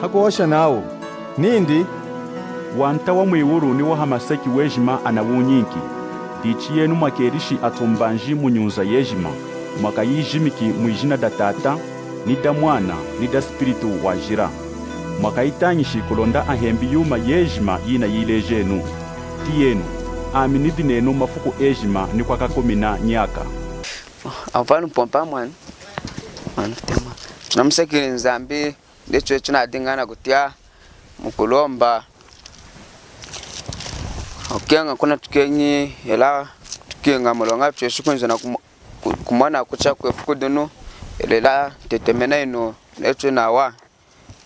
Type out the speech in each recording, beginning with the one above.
hakuosha nao nindi wanta wa mwiwuru ni wahamaseki wejima anawunyinki dichi yenu mwakerishi atumbanji munyunza yejima mwakayijimiki mwijina da tata ni da mwana ni da spiritu wajira mwakayitanyishi kulonda ahembi yuma yejima yina yilejenu tiyenu aminidi nenu mafuku ejima ni kwa kakomina nyaka avanu pompa mwana tema tunamusekiri nzambi ndicho tunadingana kutia mukulomba okenga kuna tukenyi ela tukenga mulonga tweshukunza na kumwana kucha kwefukudunu elela tetemena ino netu nawa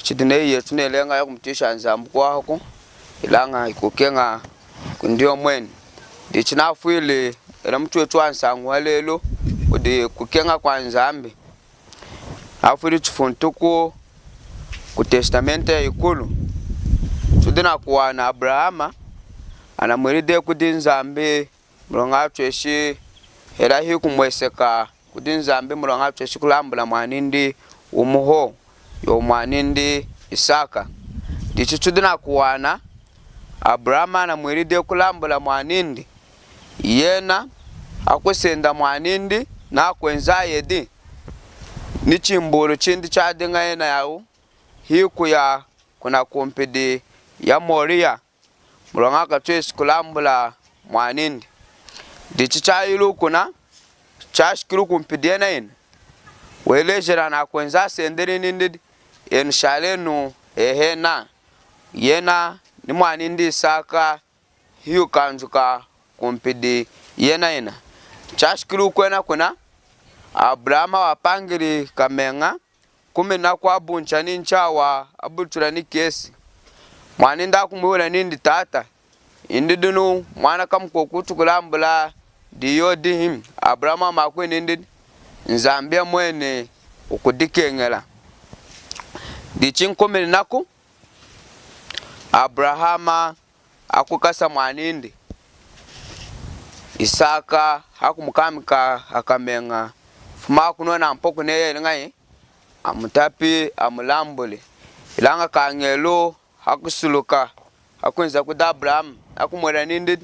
chidine yetu nelenga ya kumtisha nzambu kwako ilanga ikukenga kundio mweni ndichinafuile era mtu wetu ansangwa lelo udi kukenga kwa nzambi afuri chifuntuku ku testamente ikulu tudina kuwa na Abrahama anamwiride kudi nzambi mulonga tweshi era hi kumweseka kudi nzambi mulonga tweshi kulambula mwanindi umuho yo mwanindi Isaka ndicho tudina kuwana Abrahama anamwiride kulambula mwanindi yena akusenda mwanindi na kwenza yedi ni chimbulu chindi chadinga yena yau hiku ya kuna kumpidi ya Moria mulonga katwesi kulambula mwanindi dichi chayilu kuna chashikiru kumpidi yena yena welejera na kwenza senderi nindi enshalenu ehena yena ni mwanindi Isaka hiu kanjuka kumpidi yena yena chashikiru kwena kuna Abrahama wapangiri kamenga kumina kwa buncha ninchawa abutura ni kesi mwaninda kumwura nindi tata indidunu mwana kamkokutu kulambula diyo dihim Abrahama makwe nindi nzambia mwene ukudikengela dichinkumini naku Abrahama akukasa mwanindi Isaka hakumukamika akamenga fuma kuno na mpoko neye ngai amutapi amulambule ilanga kangelo hakusuluka hakunza kuda Abraham akumwera nindi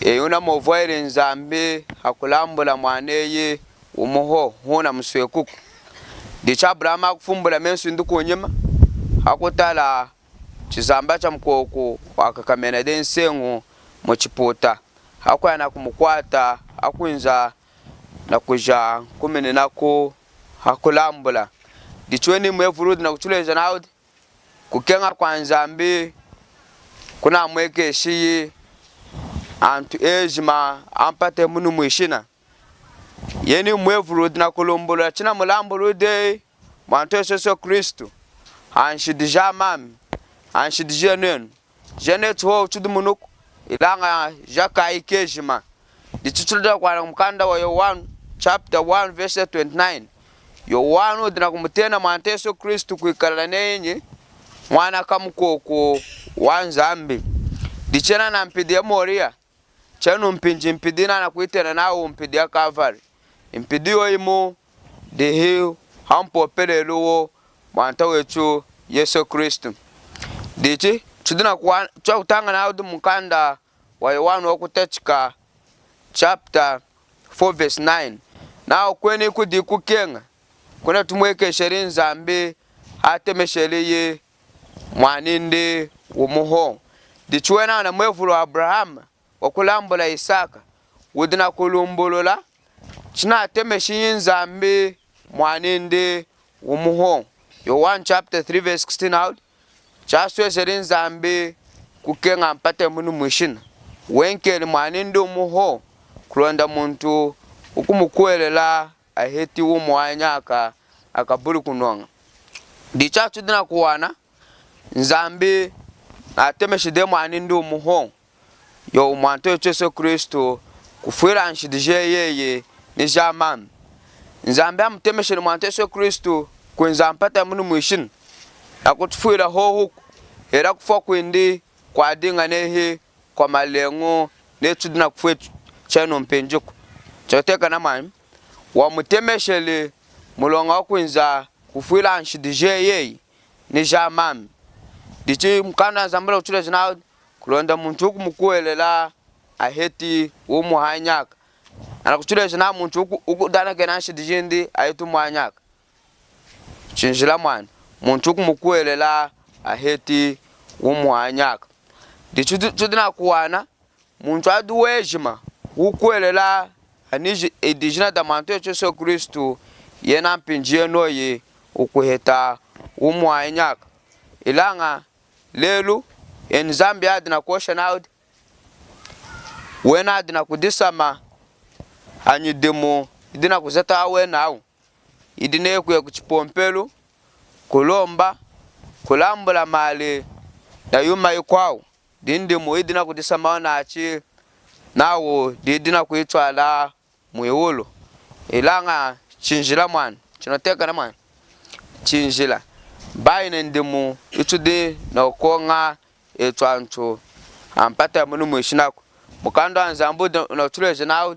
yuna movoire nzambi hakulambula mwaneye umuho huna muswekuku dicha Abraham akufumbula mensu nduko nyema hakutala chizamba cha mkoko wakakamena densengu mochiputa hakwana kumukwata akunza na kuja kumene nako hakulambula dichweni mwevurudi na kuchuleza naudi kukenga kwa nzambi kuna mweke shiyi antu ejima ampate munu mwishina yeni mwevurudi na kulumbula china mulambulude mwanto Yesu Kristo anshidija mami anshidija nenu jenetu ho chudumunuku ilanga jaka ikejima dichuchulida kwa mkanda wa Yohana chapter 1 verse 29 Yohana udina kumutena mwanto Yesu Kristo kuikala nenye mwana kamukoko wanzambi dichena na mpidi ya Moria chenu mpidina na kuitena nao mpidi ya Calvary mpidi yoimu dehi hampo pelelo mwanto wetu Yesu Kristo dichi chudina kwa chakutanga na udu mkanda wa Yohana wakutechika chapter 4 verse 9 nao kweni kudi kukenga kuna tumweke sherin zambi hatemesheliye mwaninde umuho dichwena na mwevulu Abraham wakulambula Isaka udina kulumbulula china hatemeshin zambi mwaninde umuho Yohana chapter 3 verse 16 out chaswe sherin zambi kukenga mpate munu mwishina wenkeli mwaninde umuho kulonda muntu ukumukuelela aheti umwanyaka akabulu kunonga dichachu dina kuwana nzambi atemeshide mwaninde umuho yo mwanto Yesu Kristo kufuira nshidije yeye ni jamam nzambi amutemeshide mwanto Yesu Kristo kwenza mpata munu mwishin akutufuira ho era kufa kwindi kwa dinga nehe kwa malengo netu dina kufwetu chano mpenjuku choteka na mami wa mutemeshele mulonga kwenza kufuira nshidije yeye ni jamami. Dichi mkanda nzambala uchule zinao kulonda muntu kumukuelela aheti umuhanyaka. Anakuchule zina muntu ukudana kenashi dijindi ahitu muhanyaka. Chinjila mwana. Muntu kumukuelela aheti umuhanyaka. Dichi chudina kuwana muntu adu wejima ukuelela aniji edijina da manto Yesu Kristo yena mpinjie noye ukuheta umuhanyaka. Ilanga lelu en Zambia adina kosha naudi wena adina kudisama anyidemo idina kuzeta awena au idine kuye kuchipompelu kulomba kulambula mali na yuma ikwao dindimo idina kudisama na achi nawo didina kuitwala muiwulu. Ilanga chinjila mwana chinoteka na mwana chinjila baina ndimu itude na ukonga etwancho ampata munu mweshinako mukando anzambu na tuleje nawo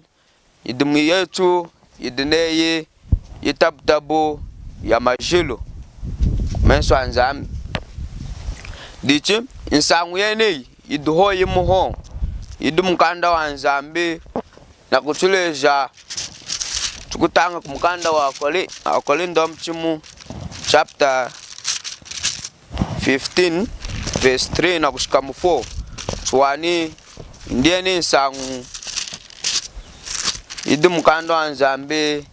idimu yetu idineye itabdabo ya majilo menso anzam dichi insangu yene iduho yimuho idum kanda wanzambe na kutuleja tukutanga kumkanda wa Korinto mchimu chapter 15 verse 3 na kushika mu 4 twani ndiye ni nsangu idum kanda wanzambe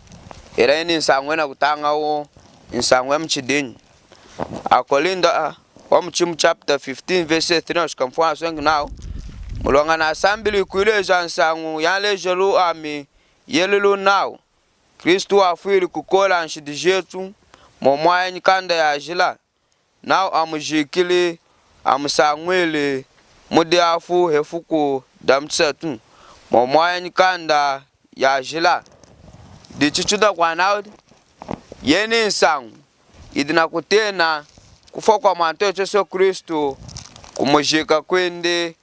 era ni nsangu na kutanga wo nsangu mchidini Korinto wa mchimu chapter 15 verse 3 na kushika mu 4 aswengi nao mulonga na asambili kuileja nsangu yale jelu ami yelelu nao Kristo afiri kukola nshidi jetu momwaya nyikanda ya jila nao amujikili amusangwele mudi afu hefuku damtsetu momwaya nyikanda ya jila dichichuda kwa nao yeni nsangu idina kutena kufokwa manto Yesu Kristo kumujika kwende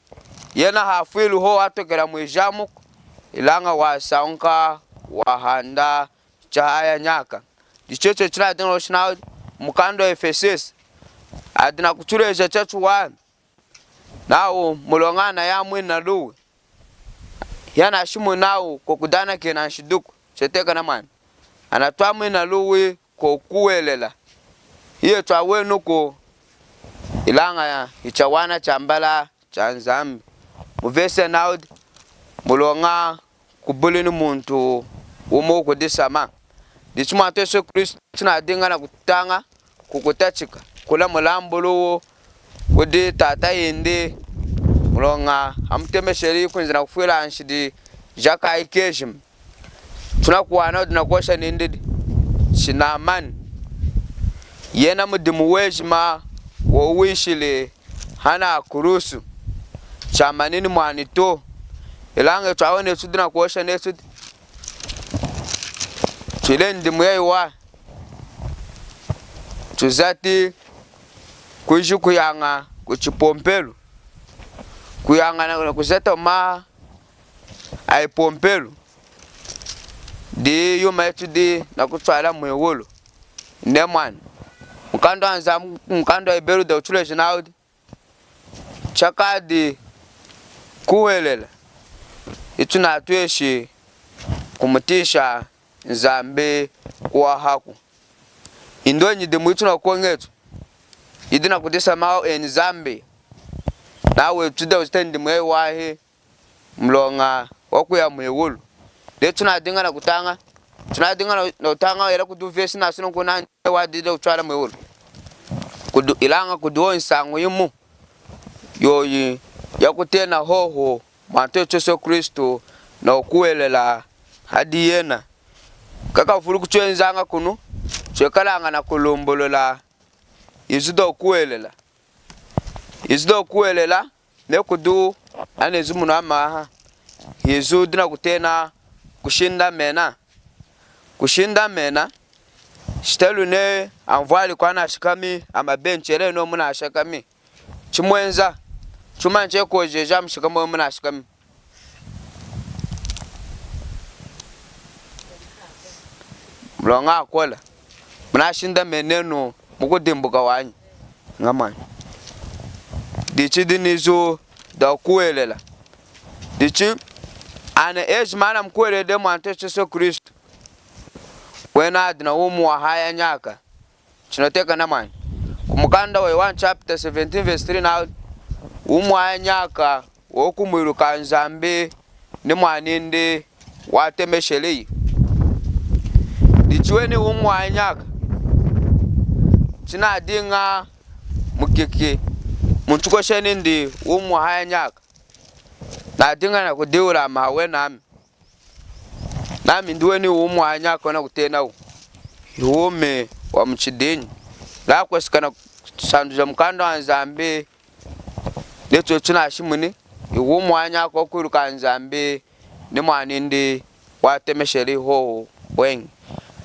yena hafilu ho atokera mwejamu ilanga wasaunka wahanda chahaya nyaka dicheche chira dino shina mukando Efeses adina kuchuleja chachu wa nao mulongana ya mwina lu yana shimu nao kokudana kena shiduku cheteka na man anatwa mwina luwe kokuelela hiyo twawe nuko ilanga ya ichawana chambala chanzambi muvese nao mulonga kubulini muntu umo kudisama dichuma Yesu Kristo tuna dinga na kutanga kukutachika kula mulambulo kudi tata yende mulonga amtemesheri kunzina kufuela anshidi jaka ikejim tuna kuwana dina kosha ninde shinaman yena mudimu wejima wo wishile hana kurusu chamanini mwanito ilanga twawone tudina kosha nesu chilendi mwewa tuzati kuju kuyanga kuchipompelu kuyanga na kuzeta ma ai pompelu di yuma etudi na kutwala mwewolo ndemwan mkando anza mkando iberu da utule jinaudi chakadi kuwelela ituna atweshi kumutisha nzambe kwa haku indonyi de mwituna kongetu idina kutisa mao enzambe nawe tuda ustendi mwe wahe mlonga wakuya mwewulu de tuna dinga na kutanga tuna dinga na utanga era kuduvesi na sino kuna wadide utwala mwewulu kudu ilanga kudu nsangu yimu yoyi yakutena hoho manto Yesu Kristo na okuelela hadi yena kaka fulu kuchwenzanga kunu chwekalanga na kulumbolola izudo kuelela ne kudu ane zumuno ama yezu dina kutena kushinda mena stelu ne amvali kwa na shikami ama benchere no muna shikami chimwenza chumanche koje jam shikamo muna shikami mlonga akola mnashinda meneno mukudimbuka wanyi ngaman dichi dinizo da kuelela dichi ana ejmana mkwele de mwante Yesu Kristo wena adina umu wa haya nyaka chinoteka namani kumukanda wa 1 chapter 17 verse 3 na umu haya nyaka wokumwiruka nzambe ni mwaninde watemesheleyi dichiweni umu haya nyaka china dinga mukiki munchuko shenindi umu haya nyaka na dinga na kudiura mawe nami ndiweni umu haya nyaka na kutena ume wa mchidini la kwesikana sanduza mkanda wa nzambe leto china shimuni umu haya nyaka kuruka nzambe ni mwanindi watemeshele ho wengi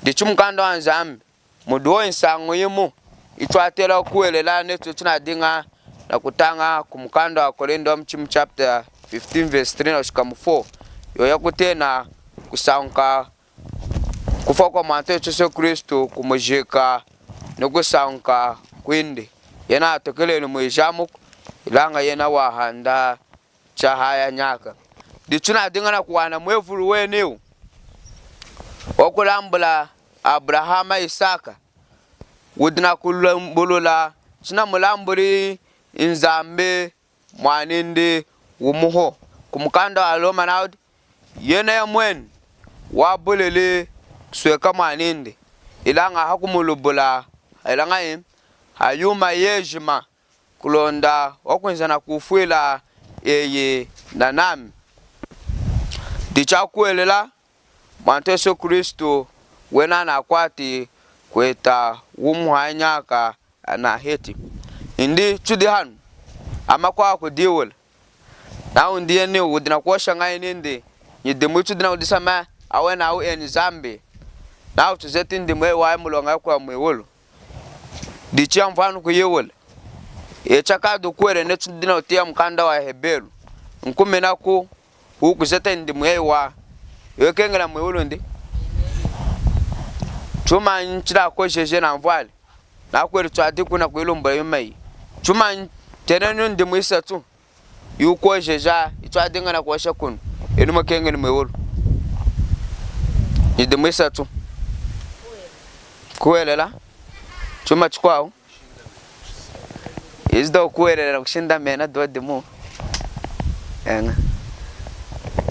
dichi mkanda wa nzambe muduo insango yimu itwatela kuelela netu tunadinga na kutanga kumkanda wa Korintho mchimu chapter 15 verse 3 na shikamu 4 yoya kutena kusanka kufa kwa mwanto Yesu Kristo kumujika no kusanka kwindi yana atokele no mujamu ilanga yena wahanda cha haya nyaka dichuna dinga na kuwana mwevuru weneu okulambula Abrahama Isaka wudina kulambulula china mulamburi inzambe mwaninde umuho kumkanda aloma naud yena ya mwen wabulele sweka mwaninde ilanga hakumulubula ilanga hayuma yejima kulonda wakwenzana kufuila eye nanami dichakuelela mwanto Yesu Kristo wena na kwati kweta umuhanyaka na heti indi chudi hanu ama kwa kudiwel na undiye ni udina kuosha ngai nindi nyidimu chudina udisama awena au enzambe na utuzeti ndimwe wa mulonga kwa mwewolo dichia mfano kuyewol echakadu kwere ne chudina utia mkanda wa Heberu nkumena ku huku zete ndimwe wa yokengela mwewolo ndi chuma nchira ko jeje na mvale na kwere twadi kuna kwelomba yomai chuma tenenu ndimu isatu yuko jeja itwadi ngana ko shakun enu makengeni mwewolo ndimu isatu kuelela chuma chikwao izdo kuelela kushinda mena do demu ena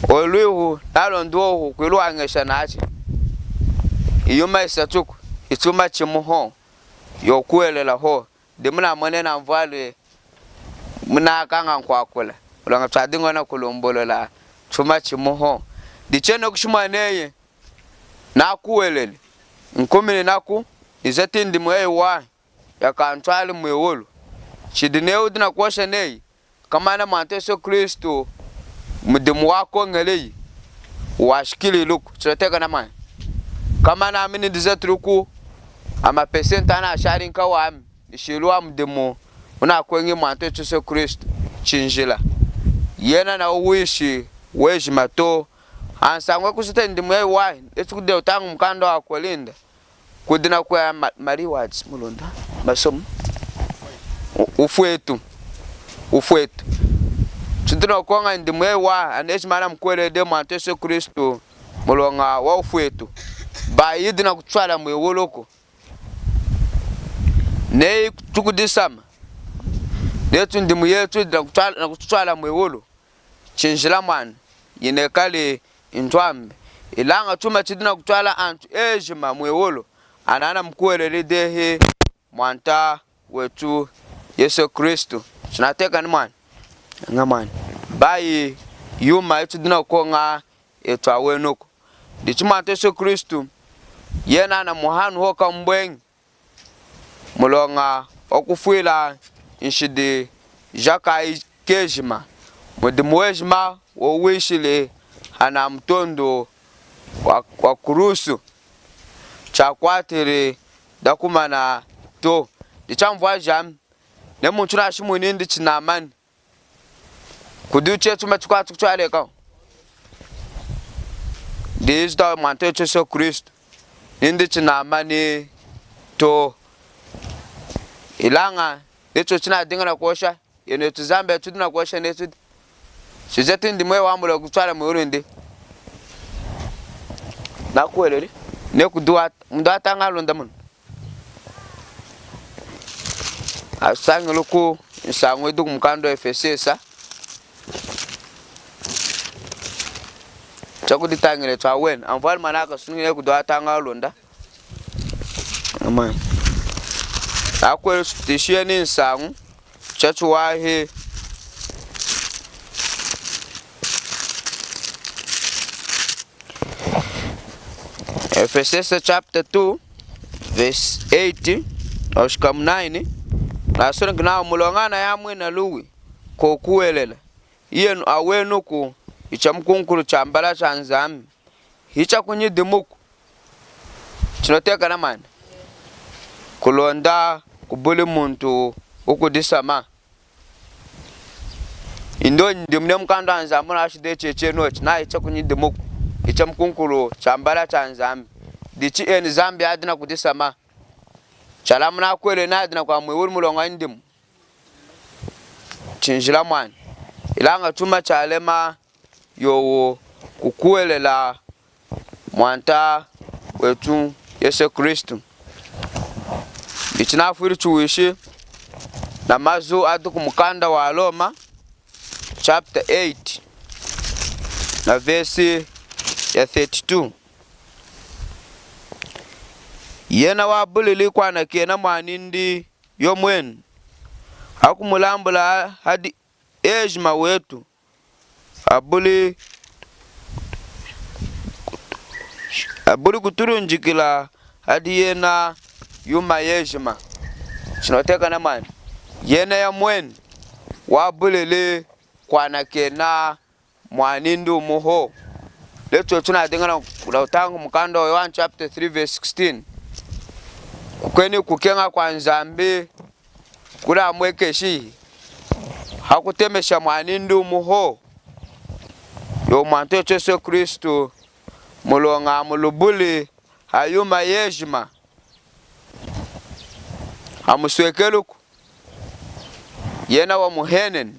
oluhu nalondo kwelu angesha nachi iyuma isatuku ituma chimuho yokuelela ho demuna mone na mvale muna kanga kwakula ulanga tsadingo na kulombolola chuma chimuho dicheno kushmaneye na kuelele nkomene naku izati ndimwe wa yakantwali mwewolo chidineu dina kwosha nei kama na mwanto Yesu Kristo mudimu wako ngelei washikili luku choteka na mani kama na amini dizatruku ama pesenta na ashari nka wa ishilwa mdemo una kwenye mwanto Yesu Kristo chinjila yena na uwishi weji mato ansangwe kusita ndimwe wa etukude utangu mkando wa Kolinda kudina kwa Mary words mulonda basom ufuetu chindina kwanga ndimwe wa aneshi mana mkwele de mwanto Yesu Kristo mulonga wa ufuetu ba yidina kutwala mwewoloko ne tukudisama netu ndimu yetu na kutwala mwewolo chinjila mwana yinekale intwambe ilanga tuma chidina kutwala antu ejima mwewolo anana mkuelele dehe mwanta wetu Yesu Kristo tunateka ni mwana ngamani bayi yuma yetu dina konga etwa wenoko dichuma Yesu Kristo yena na muhanu hoka mbwengi mulonga okufuila inshidi jaka kejima mudimwejima wowishile hana mtondo wa kurusu chakwatire dakumana to dichamvwa jam ne mutura shimuni ndi chinamani kuduche tumetukwa tukchaleka Dizda mwanto Yesu Kristo ndi chinamani to ilanga necho china dinga na kuosha yene tuzambe tudu na kuosha netu sizeti ndimwe wamula kutwala mwirinde na kuelele ne kudua mdata ngalonda mun asanguluku nsangwe du mkando efesesa chakudi tangile twawen amval manaka sunile kudua tangalonda amai akwele tishie ni nsangu chachu wahe Ephesians chapter 2 verse 8 oshkam 9 na sura ngana mulongana ya mwena luwi ko kuelela yenu awenu ku ichamkunkuru chambala cha nzami hicha kunyidimuku chinoteka na mani kulonda kubuli muntu ukudisama indo ndimne mkando anzamu na shide cheche noch na hicha kunyidimuku ichamkunkuru chambala cha nzami dichi eni zambi adina kudisama chalamu na kwele na adina kwa mwewuru mulonga indimu chinjila mwani ilanga chuma chalema yowo kukuele la mwanta wetu Yesu Kristu dichi na fuiri chuwishi na mazu adu kumukanda wa Roma chapter 8 na verse ya 32 yena wabulili kwana kena mwanindi yomwen hakumulambula hadi ejma wetu abuli kuturunjikila hadi yena yuma yejma chinoteka na mani yena ya mwen wabulili kwana kena mwanindi umuho leto tuna dingana utangu mkando wa Yohana chapter 3 verse 16 kweni kukenga kwa nzambi kula mwekeshi hakutemesha mwanindi umuho yo mwanto Yesu Kristo mulonga mulubuli hayuma yejma amuswekeluku yena wa muhenen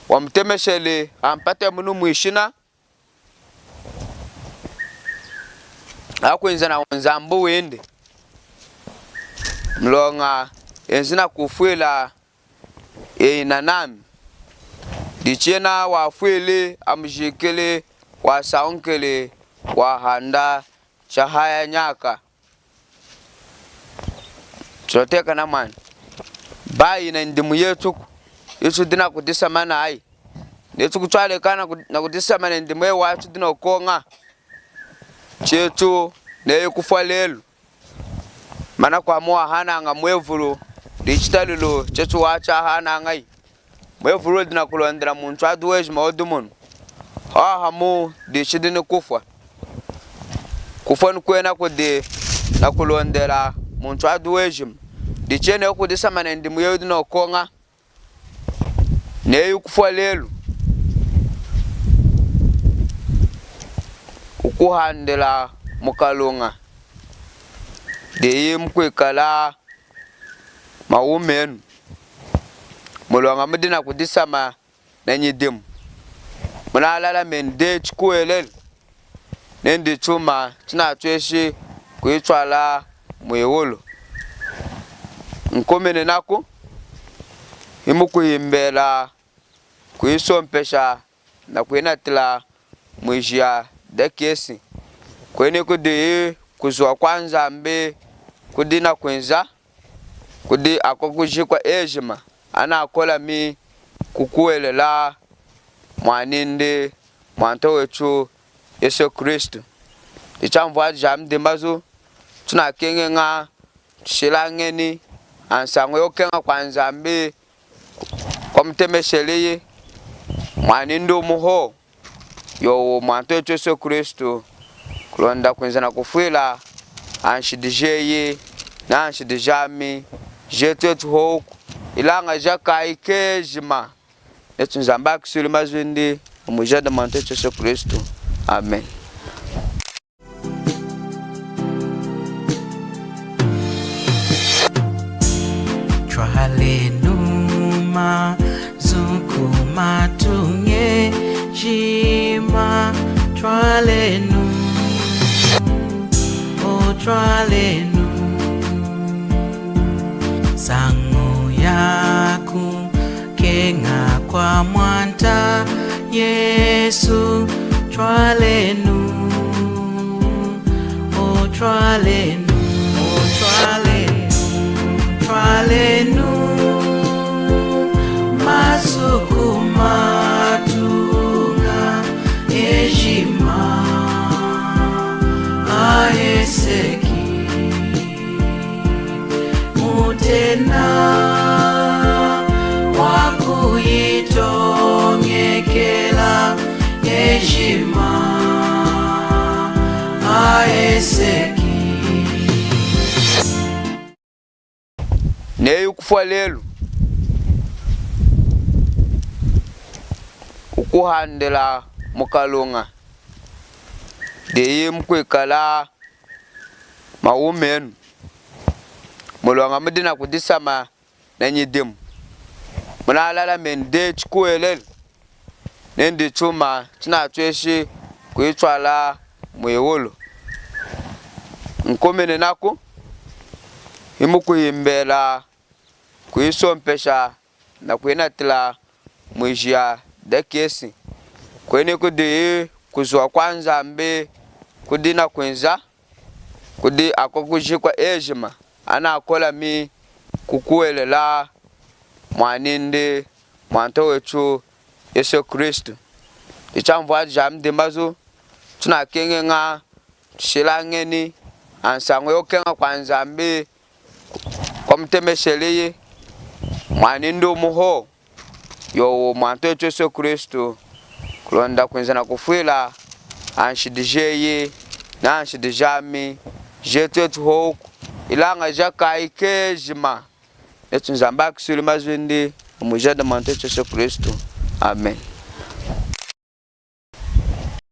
wamtemeshele ampate munu mwishina akwenza na nzambu wende mlonga enzina kufuela inanami dichena wafuele amjikele wasaunkele wahanda chahaya nyaka choteka na mani bayi na ndimu yetu yesu dina kudisama na ai yesu kutwale kana na kudisama na ndimu ye watu dina konga chetu ne kufalelu mana kwa moa hana nga mwevuru digitalilo chetu wacha hana ngai mwevuru dina kulondera muntu aduweje maodumun hamu dichidini kufa kwena kudi na kulondera muntu aduweje dichene kudisama na ndimu ye dina konga ne kufalelu ukuhandela mukalunga de mkwekala maumenu mulonga mudina kudisama na nyidimu munalala mende chikuelele nende chuma tina tweshi kuitwala mwewolo nkomene nako imukuyimbela kuisompesha na kuinatila mwijia dekesi kweni kudi kuzwa kwanza mbe kudi na kwenza kudi akokujikwa ejima ana akola mi kukuelela mwaninde mwanto wetu Yesu Kristo ichamvwa jamde mbazo tunakenge nga shilangeni ansangwe okenga kwanza mbe kwa mtemesheleye mwaninde umuho yo mwanto wetu Yesu Kristo kulonda kwenza na kufuela anshidijeye na anshidijami jetu hoku ilanga jaka ikejima etu nzamba kisuli mazwindi umujada mwanto wetu Yesu Kristo amen. Twalenuma zukuma tunge jima twalenu o twalenu sangu yaku kenga kwa mwanta Yesu twalenu o twalenu o twalenu twalenu masukuma tunga ejima aeseki mutena wakuyitongekela ejima aeseki neyo kufa lelo ukuhandela mukalunga deyi mkwikala maumenu mulonga mudina kudisama na nyidimu munalala mende chikuelele nendi chuma china tweshi kuitwala mwiwulu nkomene nako imukuyimbela kuisompesha na kuinatila mwijia dekesi kweni kudi kuzwa kwanza mbe kudi na kwenza kudi akokujikwa ejima ana akola mi kukuelela mwaninde mwanto wetu Yesu Kristo ichamvwa jamde mazo tunakenge nga shilangeni ansango yokenga kwanza mbe kwa mtemesheleye mwaninde umuho yo mwanto wetu Yesu Kristo kulonda kwenza na kufuila anshidijeye na anshidijami jetu etu hoku ilanga jaka ikejima netu nzamba kisuli mazwindi umujada mwanto wetu Yesu Kristo amen.